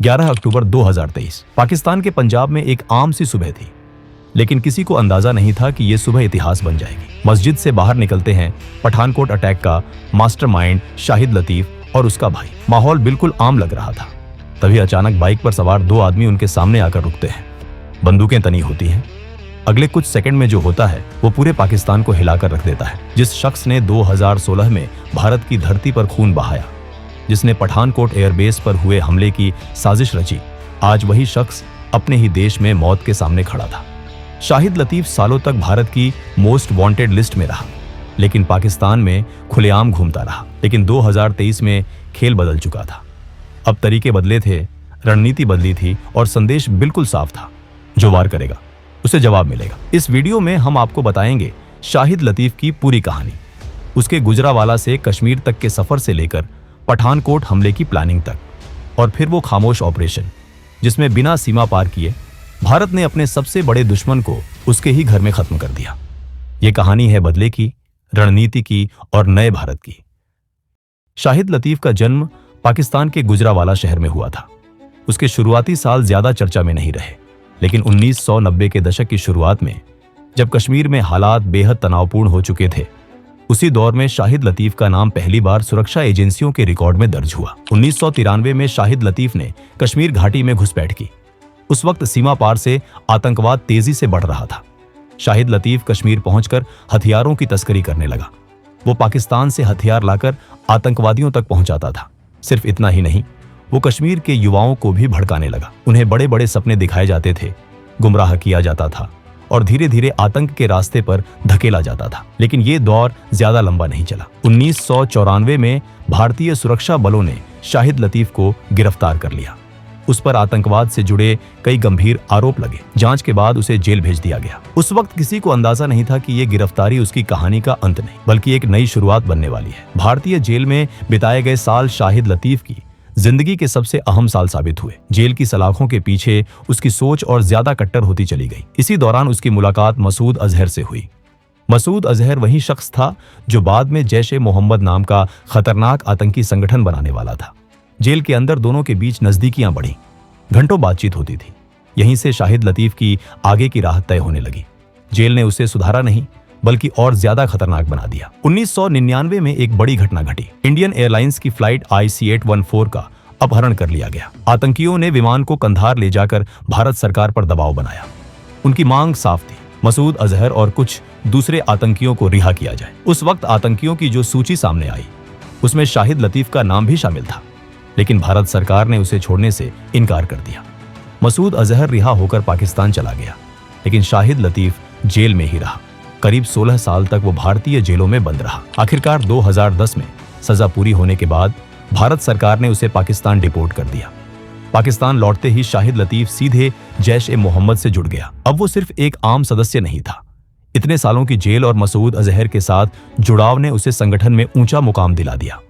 11 अक्टूबर 2023 पाकिस्तान के पंजाब में एक आम सी सुबह थी, लेकिन किसी को अंदाजा नहीं था कि यह सुबह इतिहास बन जाएगी। मस्जिद से बाहर निकलते हैं पठानकोट अटैक का मास्टरमाइंड शाहिद लतीफ और उसका भाई। माहौल बिल्कुल आम लग रहा था। तभी अचानक बाइक पर सवार दो आदमी उनके सामने आकर रुकते हैं। बंदूकें तनी होती हैं। अगले कुछ सेकंड में जो होता है वो पूरे पाकिस्तान को हिलाकर रख देता है। जिस शख्स ने 2016 में भारत की धरती पर खून बहाया, जिसने पठानकोट एयरबेस पर हुए हमले की साजिश रची, आज वही शख्स अपने ही देश में मौत के सामने खड़ा था। शाहिद लतीफ सालों तक भारत की मोस्ट वांटेड लिस्ट में रहा, लेकिन पाकिस्तान में खुलेआम घूमता रहा। लेकिन 2023 में खेल बदल चुका था। अब तरीके बदले थे, रणनीति बदली थी और संदेश बिल्कुल साफ था। जो वार करेगा उसे जवाब मिलेगा। इस वीडियो में हम आपको बताएंगे शाहिद लतीफ की पूरी कहानी, उसके गुजरावाला से कश्मीर तक के सफर से लेकर पठानकोट हमले की प्लानिंग तक, और फिर वो खामोश ऑपरेशन जिसमें बिना सीमा पार किए भारत ने अपने सबसे बड़े दुश्मन को उसके ही घर में खत्म कर दिया। ये कहानी है बदले की, रणनीति की और नए भारत की। शाहिद लतीफ का जन्म पाकिस्तान के गुजरावाला शहर में हुआ था। उसके शुरुआती साल ज्यादा चर्चा में नहीं रहे, लेकिन 1990 के दशक की शुरुआत में जब कश्मीर में हालात बेहद तनावपूर्ण हो चुके थे, उसी दौर में शाहिद लतीफ का नाम पहली बार सुरक्षा एजेंसियों के रिकॉर्ड में दर्ज हुआ। 1993 में शाहिद लतीफ ने कश्मीर घाटी में घुसपैठ की। उस वक्त सीमा पार से आतंकवाद तेजी से बढ़ रहा था। शाहिद लतीफ कश्मीर पहुंचकर हथियारों की तस्करी करने लगा। वो पाकिस्तान से हथियार लाकर आतंकवादियों तक पहुंचाता था। सिर्फ इतना ही नहीं, वो कश्मीर के युवाओं को भी भड़काने लगा। उन्हें बड़े बड़े सपने दिखाए जाते थे, गुमराह किया जाता था और धीरे धीरे आतंक के रास्ते पर धकेला जाता था। लेकिन ये दौर ज्यादा लंबा नहीं चला। 1994 में भारतीय सुरक्षा बलों ने शाहिद लतीफ को गिरफ्तार कर लिया। उस पर आतंकवाद से जुड़े कई गंभीर आरोप लगे। जांच के बाद उसे जेल भेज दिया गया। उस वक्त किसी को अंदाजा नहीं था कि ये गिरफ्तारी उसकी कहानी का अंत नहीं, बल्कि एक नई शुरुआत बनने वाली है। भारतीय जेल में बिताए गए साल शाहिद लतीफ की जिंदगी के सबसे अहम साल साबित हुए। जेल की सलाखों के पीछे उसकी सोच और ज्यादा कट्टर होती चली गई। इसी दौरान उसकी मुलाकात मसूद अजहर से हुई। मसूद अजहर वही शख्स था जो बाद में जैश-ए-मोहम्मद नाम का खतरनाक आतंकी संगठन बनाने वाला था। जेल के अंदर दोनों के बीच नजदीकियां बढ़ी, घंटों बातचीत होती थी। यहीं से शाहिद लतीफ की आगे की राह तय होने लगी। जेल ने उसे सुधारा नहीं, बल्कि और ज्यादा खतरनाक बना दिया। 1999 में एक बड़ी घटना घटी। इंडियन एयरलाइंस की फ्लाइट IC-814 का अपहरण कर लिया गया। आतंकियों ने विमान को कंधार ले जाकर भारत सरकार पर दबाव बनाया। उनकी मांग साफ थी, मसूद अजहर और कुछ दूसरे आतंकियों को रिहा किया जाए। उस वक्त आतंकियों की जो सूची सामने आई, उसमें शाहिद लतीफ का नाम भी शामिल था, लेकिन भारत सरकार ने उसे छोड़ने से इनकार कर दिया। मसूद अजहर रिहा होकर पाकिस्तान चला गया, लेकिन शाहिद लतीफ जेल में ही रहा। करीब 16 साल तक वो भारतीय जेलों में बंद रहा। आखिरकार 2010 में सजा पूरी होने के बाद भारत सरकार ने उसे पाकिस्तान डिपोर्ट कर दिया। पाकिस्तान लौटते ही शाहिद लतीफ सीधे जैश-ए-मोहम्मद से जुड़ गया। अब वो सिर्फ एक आम सदस्य नहीं था। इतने सालों की जेल और मसूद अजहर के साथ जुड़ाव ने उसे संगठन में ऊंचा मुकाम दिला दिया।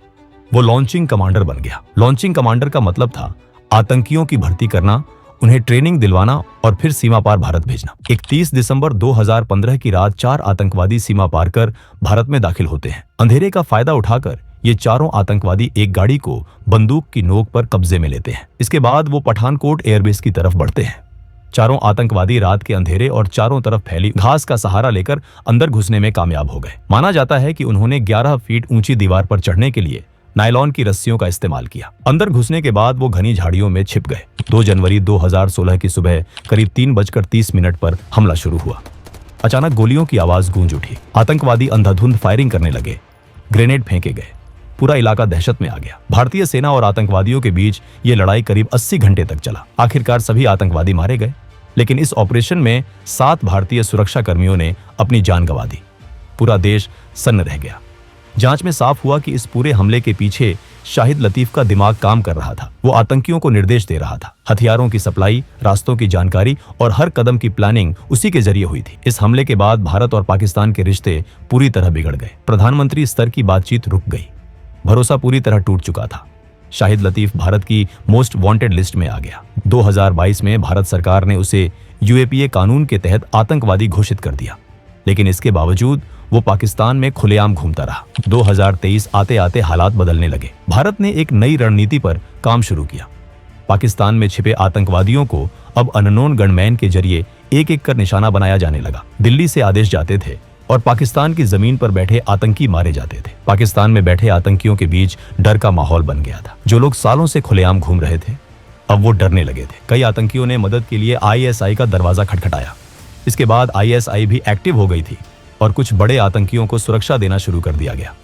वो लॉन्चिंग कमांडर बन गया। लॉन्चिंग कमांडर का मतलब था आतंकियों की भर्ती करना, उन्हें ट्रेनिंग दिलवाना और फिर सीमा पार भारत भेजना। 31 दिसंबर 2015 की रात 4 आतंकवादी सीमा पार कर भारत में दाखिल होते हैं। अंधेरे का फायदा उठाकर ये चारों आतंकवादी एक गाड़ी को बंदूक की नोक पर कब्जे में लेते हैं। इसके बाद वो पठानकोट एयरबेस की तरफ बढ़ते हैं। चारों आतंकवादी रात के अंधेरे और चारों तरफ फैली घास का सहारा लेकर अंदर घुसने में कामयाब हो गए। माना जाता है कि उन्होंने 11 फीट ऊंची दीवार पर चढ़ने के लिए नायलॉन की रस्सियों का इस्तेमाल किया। अंदर घुसने के बाद वो घनी झाड़ियों में छिप गए। 2 जनवरी 2016 की सुबह करीब 3:30 पर हमला शुरू हुआ। अचानक गोलियों की आवाज गूंज उठी। आतंकवादी अंधाधुंध फायरिंग करने लगे। ग्रेनेड फेंके गए। पूरा इलाका दहशत में आ गया। भारतीय सेना और आतंकवादियों के बीच ये लड़ाई करीब 80 घंटे तक चला। आखिरकार सभी आतंकवादी मारे गए, लेकिन इस ऑपरेशन में 7 भारतीय सुरक्षा कर्मियों ने अपनी जान गंवा दी। पूरा देश सन्न रह गया। जांच में साफ हुआ कि इस पूरे हमले के पीछे शाहिद लतीफ का दिमाग काम कर रहा था। वो आतंकियों को निर्देश दे रहा था। हथियारों की सप्लाई, रास्तों की जानकारी और हर कदम की प्लानिंग उसी के जरिए हुई थी। इस हमले के बाद भारत और पाकिस्तान के रिश्ते पूरी तरह बिगड़ गए। प्रधानमंत्री स्तर की बातचीत रुक गई। भरोसा पूरी तरह टूट चुका था। शाहिद लतीफ भारत की मोस्ट वांटेड लिस्ट में आ गया। 2022 में भारत सरकार ने उसे UAPA कानून के तहत आतंकवादी घोषित कर दिया, लेकिन इसके बावजूद वो पाकिस्तान में खुलेआम घूमता रहा। 2023 आते आते हालात बदलने लगे। भारत ने एक नई रणनीति पर काम शुरू किया। पाकिस्तान में छिपे आतंकवादियों को अब अननोन गनमैन के जरिए एक एक कर निशाना बनाया जाने लगा। दिल्ली से आदेश जाते थे और पाकिस्तान की जमीन पर बैठे आतंकी मारे जाते थे। पाकिस्तान में बैठे आतंकियों के बीच डर का माहौल बन गया था। जो लोग सालों से खुलेआम घूम रहे थे, अब वो डरने लगे थे। कई आतंकियों ने मदद के लिए आईएसआई का दरवाजा खटखटाया। इसके बाद आईएसआई भी एक्टिव हो गई थी और कुछ बड़े आतंकियों को सुरक्षा देना शुरू कर दिया गया।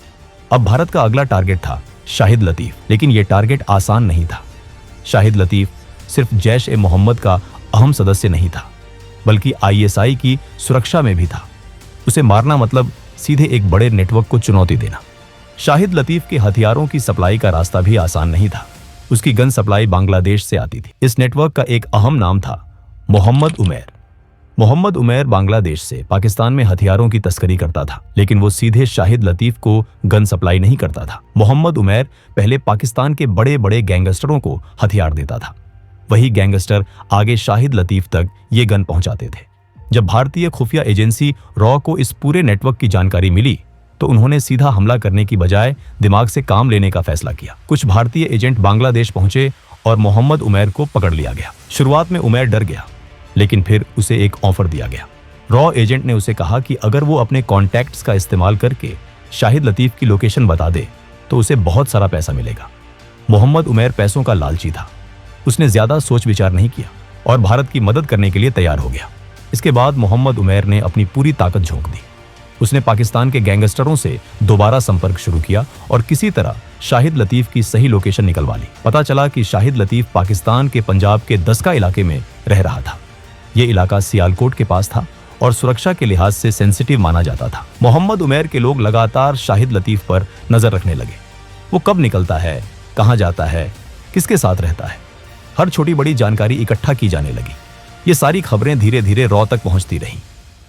अब भारत का अगला टारगेट था शाहिद लतीफ, लेकिन यह टारगेट आसान नहीं था। शाहिद लतीफ सिर्फ जैश ए मोहम्मद का अहम सदस्य नहीं था, बल्कि आईएसआई की सुरक्षा में भी था। उसे मारना मतलब सीधे एक बड़े नेटवर्क को चुनौती देना। शाहिद लतीफ के हथियारों की सप्लाई का रास्ता भी आसान नहीं था। उसकी गन सप्लाई बांग्लादेश से आती थी। इस नेटवर्क का एक अहम नाम था मोहम्मद उमैर। मोहम्मद उमैर बांग्लादेश से पाकिस्तान में हथियारों की तस्करी करता था, लेकिन वो सीधे शाहिद लतीफ को गन सप्लाई नहीं करता था। मोहम्मद उमैर पहले पाकिस्तान के बड़े बड़े गैंगस्टरों को हथियार देता था। वही गैंगस्टर आगे शाहिद लतीफ तक ये गन पहुंचाते थे। जब भारतीय खुफिया एजेंसी रॉ को इस पूरे नेटवर्क की जानकारी मिली, तो उन्होंने सीधा हमला करने की बजाय दिमाग से काम लेने का फैसला किया। कुछ भारतीय एजेंट बांग्लादेश पहुंचे और मोहम्मद उमैर को पकड़ लिया गया। शुरुआत में उमैर डर गया, लेकिन फिर उसे एक ऑफर दिया गया। रॉ एजेंट ने उसे कहा कि अगर वो अपने कॉन्टैक्ट्स का इस्तेमाल करके शाहिद लतीफ की लोकेशन बता दे तो उसे बहुत सारा पैसा मिलेगा। मोहम्मद उमैर पैसों का लालची था। उसने ज्यादा सोच विचार नहीं किया और भारत की मदद करने के लिए तैयार हो गया। इसके बाद मोहम्मद उमैर ने अपनी पूरी ताकत झोंक दी। उसने पाकिस्तान के गैंगस्टरों से दोबारा संपर्क शुरू किया और किसी तरह शाहिद लतीफ की सही लोकेशन निकलवा ली। पता चला कि शाहिद लतीफ पाकिस्तान के पंजाब के दस्का इलाके में रह रहा था। ये इलाका सियालकोट के पास था और सुरक्षा के लिहाज से सेंसिटिव माना जाता था। मोहम्मद उमैर के लोग लगातार शाहिद लतीफ पर नजर रखने लगे। वो कब निकलता है, कहाँ जाता है, किसके साथ रहता है, हर छोटी बड़ी जानकारी इकट्ठा की जाने लगी। ये सारी खबरें धीरे धीरे रॉ तक पहुंचती रहीं।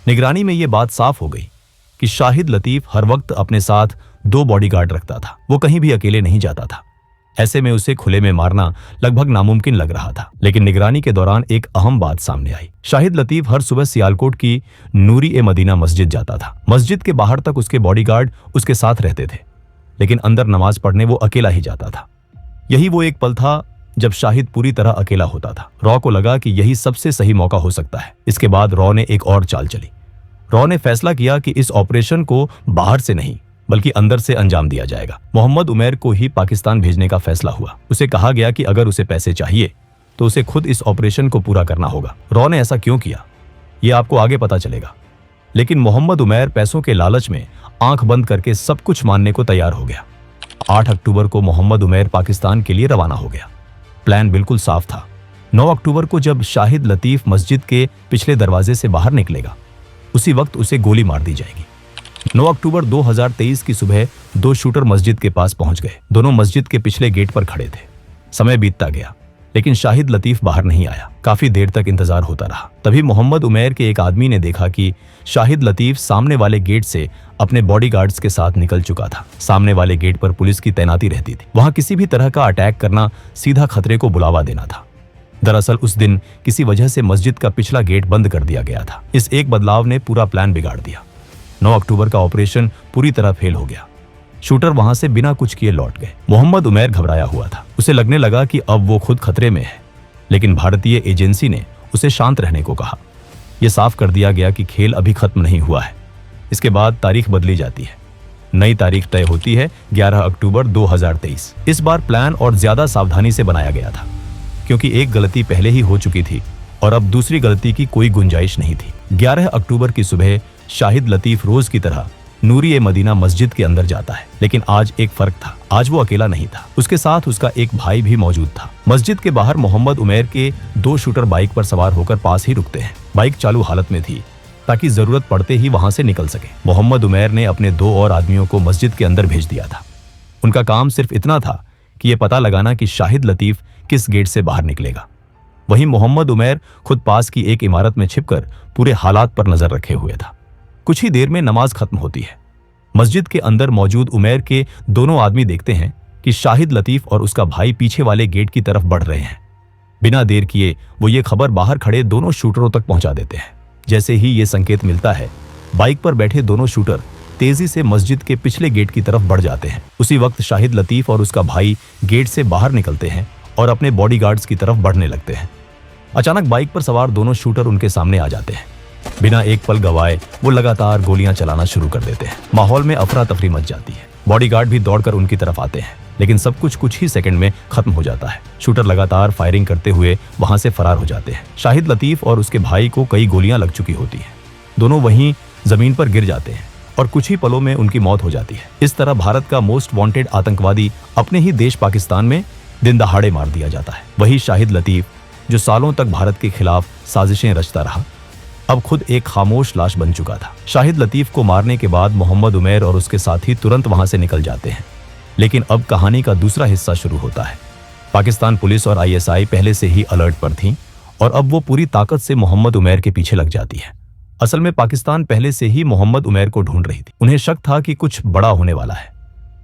निगरानी में ये बात साफ हो गई कि शाहिद लतीफ हर वक्त अपने साथ 2 बॉडीगार्ड रखता था। वो कहीं भी अकेले नहीं जाता था। ऐसे में उसे खुले में मारना लगभग नामुमकिन लग रहा था। लेकिन निगरानी के दौरान एक अहम बात सामने आई। शाहिद लतीफ हर सुबह सियालकोट की नूरी ए मदीना मस्जिद जाता था। मस्जिद के बाहर तक उसके बॉडीगार्ड उसके साथ रहते थे, लेकिन अंदर नमाज पढ़ने वो अकेला ही जाता था। यही वो एक पल था जब शाहिद पूरी तरह अकेला होता था। रॉ को लगा कि यही सबसे सही मौका हो सकता है। इसके बाद रॉ ने एक और चाल चली। रॉ ने फैसला किया कि इस ऑपरेशन को बाहर से नहीं बल्कि अंदर से अंजाम दिया जाएगा। मोहम्मद उमैर को ही पाकिस्तान भेजने का फैसला हुआ। उसे कहा गया कि अगर उसे पैसे चाहिए तो उसे खुद इस ऑपरेशन को पूरा करना होगा। रॉ ने ऐसा क्यों किया, ये आपको आगे पता चलेगा। लेकिन मोहम्मद उमैर पैसों के लालच में आंख बंद करके सब कुछ मानने को तैयार हो गया। 8 अक्टूबर को मोहम्मद उमैर पाकिस्तान के लिए रवाना हो गया। प्लान बिल्कुल साफ था। 9 अक्टूबर को जब शाहिद लतीफ मस्जिद के पिछले दरवाजे से बाहर निकलेगा, उसी वक्त उसे गोली मार दी जाएगी। 9 अक्टूबर 2023 की सुबह 2 शूटर मस्जिद के पास पहुंच गए। दोनों मस्जिद के पिछले गेट पर खड़े थे। समय बीतता गया, लेकिन शाहिद लतीफ बाहर नहीं आया। काफी देर तक इंतजार होता रहा। तभी मोहम्मद उमैर के एक आदमी ने देखा कि शाहिद लतीफ सामने वाले गेट से अपने बॉडीगार्ड्स के साथ निकल चुका था। सामने वाले गेट पर पुलिस की तैनाती रहती थी। वहां किसी भी तरह का अटैक करना सीधा खतरे को बुलावा देना था। दरअसल उस दिन किसी वजह से मस्जिद का पिछला गेट बंद कर दिया गया था। इस एक बदलाव ने पूरा प्लान बिगाड़ दिया। 9 अक्टूबर का ऑपरेशन पूरी तरह फेल हो गया। शूटर वहां से बिना कुछ किए लौट गए। मोहम्मद उमैर घबराया हुआ था। उसे लगने लगा कि अब वो खुद खतरे में है, लेकिन भारतीय एजेंसी ने उसे शांत रहने को कहा। यह साफ कर दिया गया कि खेल अभी खत्म नहीं हुआ है। इसके बाद तारीख बदली जाती है। नई तारीख तय होती है 11 अक्टूबर 2023। इस बार प्लान और ज्यादा सावधानी से बनाया गया था, क्योंकि एक गलती पहले ही हो चुकी थी और अब दूसरी गलती की कोई गुंजाइश नहीं थी। 11 अक्टूबर की सुबह शाहिद लतीफ रोज की तरह नूरी ए मदीना मस्जिद के अंदर जाता है, लेकिन आज एक फर्क था। आज वो अकेला नहीं था, उसके साथ उसका एक भाई भी मौजूद था। मस्जिद के बाहर मोहम्मद उमैर के 2 शूटर बाइक पर सवार होकर पास ही रुकते हैं। बाइक चालू हालत में थी ताकि जरूरत पड़ते ही वहां से निकल सके। मोहम्मद उमैर ने अपने 2 और आदमियों को मस्जिद के अंदर भेज दिया था। उनका काम सिर्फ इतना था कि यह पता लगाना कि शाहिद लतीफ किस गेट से बाहर निकलेगा। वहीं मोहम्मद उमैर खुद पास की एक इमारत में छिपकर पूरे हालात पर नजर रखे हुए था। कुछ ही देर में नमाज खत्म होती है। मस्जिद के अंदर मौजूद उमैर के दोनों आदमी देखते हैं कि शाहिद लतीफ और उसका भाई पीछे वाले गेट की तरफ बढ़ रहे हैं। बिना देर किए वो ये खबर बाहर खड़े दोनों शूटरों तक पहुंचा देते हैं। जैसे ही ये संकेत मिलता है, बाइक पर बैठे दोनों शूटर तेजी से मस्जिद के पिछले गेट की तरफ बढ़ जाते हैं। उसी वक्त शाहिद लतीफ और उसका भाई गेट से बाहर निकलते हैं और अपने बॉडीगार्ड्स की तरफ बढ़ने लगते हैं। अचानक बाइक पर सवार दोनों शूटर उनके सामने आ जाते हैं। बिना एक पल गवाए वो लगातार गोलियां चलाना शुरू कर देते हैं। माहौल में अफरा तफरी मच जाती है। बॉडीगार्ड भी दौड़कर उनकी तरफ आते हैं, लेकिन सब कुछ ही सेकंड में खत्म हो जाता है। शूटर लगातार फायरिंग करते हुए वहां से फरार हो जाते हैं। शाहिद लतीफ और उसके भाई को कई गोलियां लग चुकी होती हैं। दोनों वहीं जमीन पर गिर जाते हैं और कुछ ही पलों में उनकी मौत हो जाती है। इस तरह भारत का मोस्ट वांटेड आतंकवादी अपने ही देश पाकिस्तान में दिन दहाड़े मार दिया जाता है। वही शाहिद लतीफ जो सालों तक भारत के खिलाफ साजिशें रचता रहा, अब खुद एक खामोश लाश बन चुका था। शाहिद लतीफ को मारने के बाद मोहम्मद उमैर और उसके साथी तुरंत वहां से निकल जाते हैं। लेकिन अब कहानी का दूसरा हिस्सा शुरू होता है। पाकिस्तान पुलिस और ISI पहले से ही अलर्ट पर थी और अब वो पूरी ताकत से मोहम्मद उमैर के पीछे लग जाती है। असल में पाकिस्तान पहले से ही मोहम्मद उमैर को ढूंढ रही थी। उन्हें शक था कि कुछ बड़ा होने वाला है।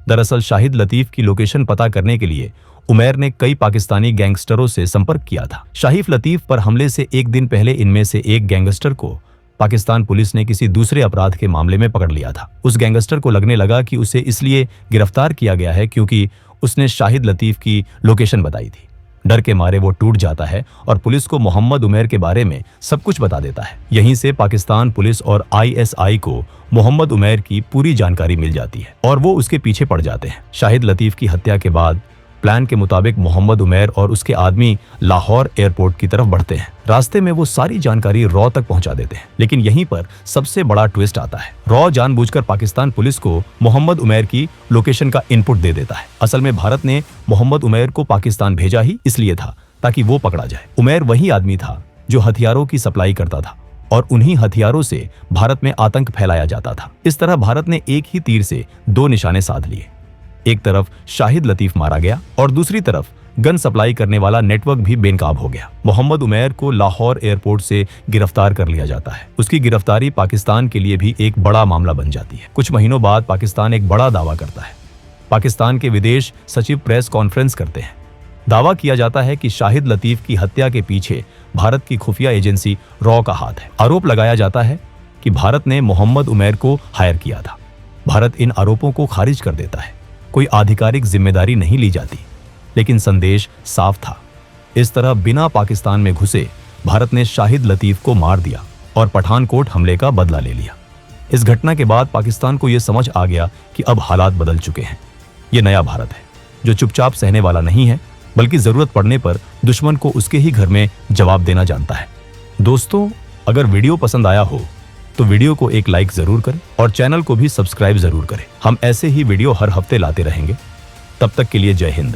दरअसल शाहिद लतीफ की लोकेशन पता करने के लिए उमैर ने कई पाकिस्तानी गैंगस्टरों से संपर्क किया था। शाहिद लतीफ पर हमले से एक दिन पहले इनमें से एक गैंगस्टर को पाकिस्तान पुलिस ने किसी दूसरे अपराध के मामले में पकड़ लिया था। उस गैंगस्टर को लगने लगा कि उसे इसलिए गिरफ्तार किया गया है क्योंकि उसने शाहिद लतीफ की लोकेशन बताई थी। डर के मारे वो टूट जाता है और पुलिस को मोहम्मद उमैर के बारे में सब कुछ बता देता है। यहीं से पाकिस्तान पुलिस और ISI को मोहम्मद उमैर की पूरी जानकारी मिल जाती है और वो उसके पीछे पड़ जाते हैं। शाहिद लतीफ की हत्या के बाद प्लान के मुताबिक मोहम्मद उमैर और उसके आदमी लाहौर एयरपोर्ट की तरफ बढ़ते हैं। रास्ते में वो सारी जानकारी रॉ तक पहुंचा देते हैं। लेकिन यहीं पर सबसे बड़ा ट्विस्ट आता है। रॉ जानबूझकर पाकिस्तान पुलिस को मोहम्मद उमैर की लोकेशन का इनपुट दे देता है। असल में भारत ने मोहम्मद उमैर को पाकिस्तान भेजा ही इसलिए था ताकि वो पकड़ा जाए। उमैर वही आदमी था जो हथियारों की सप्लाई करता था और उन्हीं हथियारों से भारत में आतंक फैलाया जाता था। इस तरह भारत ने एक ही तीर से दो निशाने साध लिए। एक तरफ शाहिद लतीफ मारा गया और दूसरी तरफ गन सप्लाई करने वाला नेटवर्क भी बेनकाब हो गया। मोहम्मद उमैर को लाहौर एयरपोर्ट से गिरफ्तार कर लिया जाता है। उसकी गिरफ्तारी पाकिस्तान के लिए भी एक बड़ा मामला बन जाती है। कुछ महीनों बाद पाकिस्तान एक बड़ा दावा करता है। पाकिस्तान के विदेश सचिव प्रेस कॉन्फ्रेंस करते हैं। दावा किया जाता है कि शाहिद लतीफ की हत्या के पीछे भारत की खुफिया एजेंसी रॉ का हाथ है। आरोप लगाया जाता है कि भारत ने मोहम्मद उमैर को हायर किया था। भारत इन आरोपों को खारिज कर देता है। कोई आधिकारिक जिम्मेदारी नहीं ली जाती, लेकिन संदेश साफ था। इस तरह बिना पाकिस्तान में घुसे भारत ने शाहिद लतीफ को मार दिया और पठानकोट हमले का बदला ले लिया। इस घटना के बाद पाकिस्तान को यह समझ आ गया कि अब हालात बदल चुके हैं। ये नया भारत है जो चुपचाप सहने वाला नहीं है, बल्कि जरूरत पड़ने पर दुश्मन को उसके ही घर में जवाब देना जानता है। दोस्तों, अगर वीडियो पसंद आया हो तो वीडियो को एक लाइक जरूर करें और चैनल को भी सब्सक्राइब जरूर करें। हम ऐसे ही वीडियो हर हफ्ते लाते रहेंगे। तब तक के लिए जय हिंद।